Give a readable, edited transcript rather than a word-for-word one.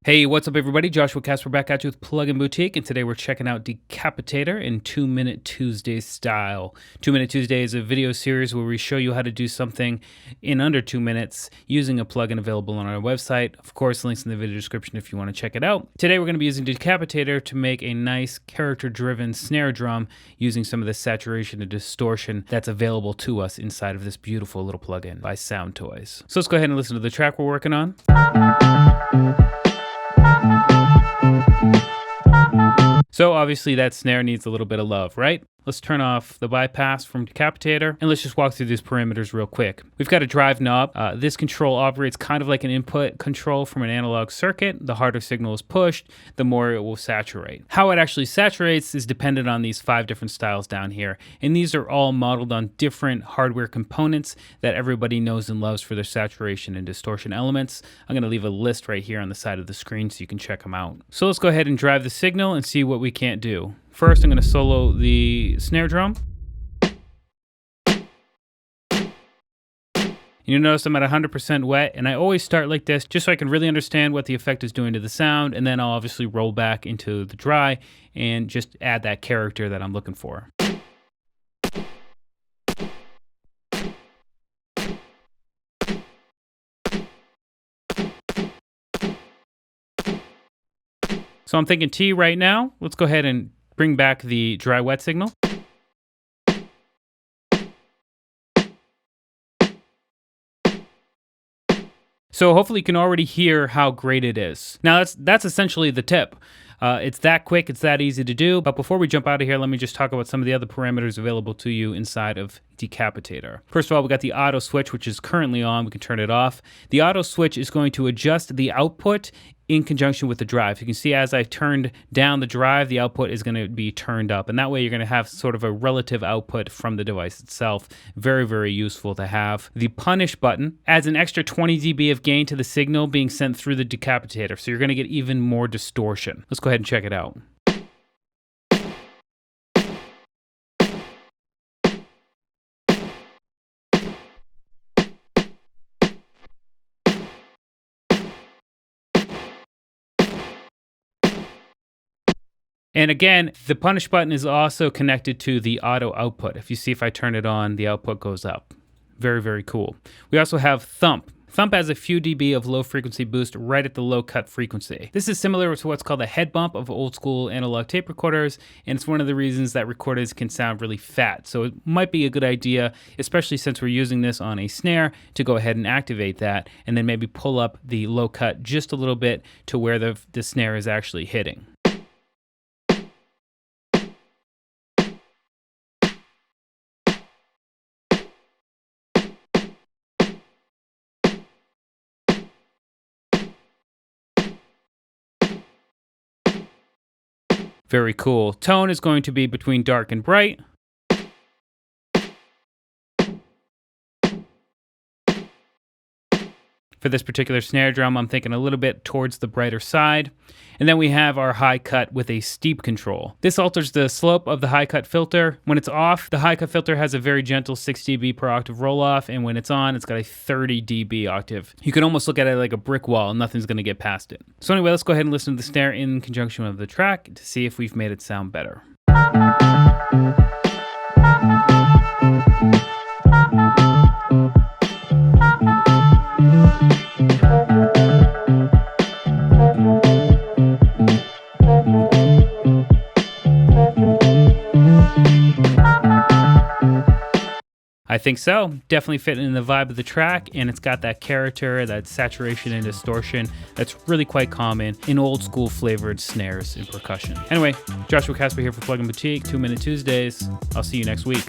Hey, what's up everybody? Joshua Casper back at you with Plugin Boutique, and today we're checking out Decapitator in 2 Minute Tuesday style. 2 Minute Tuesday is a video series where we show you how to do something in under 2 minutes using a plugin available on our website. Of course, links in the video description if you want to check it out. Today we're going to be using Decapitator to make a nice character-driven snare drum using some of the saturation and distortion that's available to us inside of this beautiful little plugin by Soundtoys. So let's go ahead and listen to the track we're working on. So obviously that snare needs a little bit of love, right? Let's turn off the bypass from Decapitator and let's just walk through these parameters real quick. We've got a drive knob. This control operates kind of like an input control from an analog circuit. The harder signal is pushed, the more it will saturate. How it actually saturates is dependent on these 5 different styles down here. And these are all modeled on different hardware components that everybody knows and loves for their saturation and distortion elements. I'm going to leave a list right here on the side of the screen so you can check them out. So let's go ahead and drive the signal and see what we can't do. First, I'm going to solo the snare drum. You'll notice I'm at 100% wet, and I always start like this just so I can really understand what the effect is doing to the sound, and then I'll obviously roll back into the dry and just add that character that I'm looking for. So I'm thinking T right now. Let's go ahead and bring back the dry wet signal. So hopefully you can already hear how great it is. Now that's essentially the tip. It's that quick, it's that easy to do. But before we jump out of here, let me just talk about some of the other parameters available to you inside of Decapitator. First of all, we got the auto switch, which is currently on. We can turn it off. The auto switch is going to adjust the output in conjunction with the drive. You can see as I turned down the drive, the output is going to be turned up. And that way you're going to have sort of a relative output from the device itself. Very, very useful to have. The punish button adds an extra 20 dB of gain to the signal being sent through the Decapitator. So you're going to get even more distortion. Let's go ahead and check it out. And again, the punish button is also connected to the auto output. If you see, if I turn it on, the output goes up. Very, very cool. We also have thump. Thump has a few dB of low frequency boost right at the low cut frequency. This is similar to what's called a head bump of old school analog tape recorders, and it's one of the reasons that recorders can sound really fat. So it might be a good idea, especially since we're using this on a snare, to go ahead and activate that and then maybe pull up the low cut just a little bit to where the snare is actually hitting. Very cool. Tone is going to be between dark and bright. For this particular snare drum, I'm thinking a little bit towards the brighter side. And then we have our high cut with a steep control. This alters the slope of the high cut filter. When it's off, the high cut filter has a very gentle 6 dB per octave roll off. And when it's on, it's got a 30 dB octave. You can almost look at it like a brick wall and nothing's gonna get past it. So anyway, let's go ahead and listen to the snare in conjunction with the track to see if we've made it sound better. I think so. Definitely fitting in the vibe of the track, and it's got that character, that saturation and distortion that's really quite common in old school flavored snares and percussion. Anyway, Joshua Casper here for Plugin Boutique, 2 Minute Tuesdays. I'll see you next week.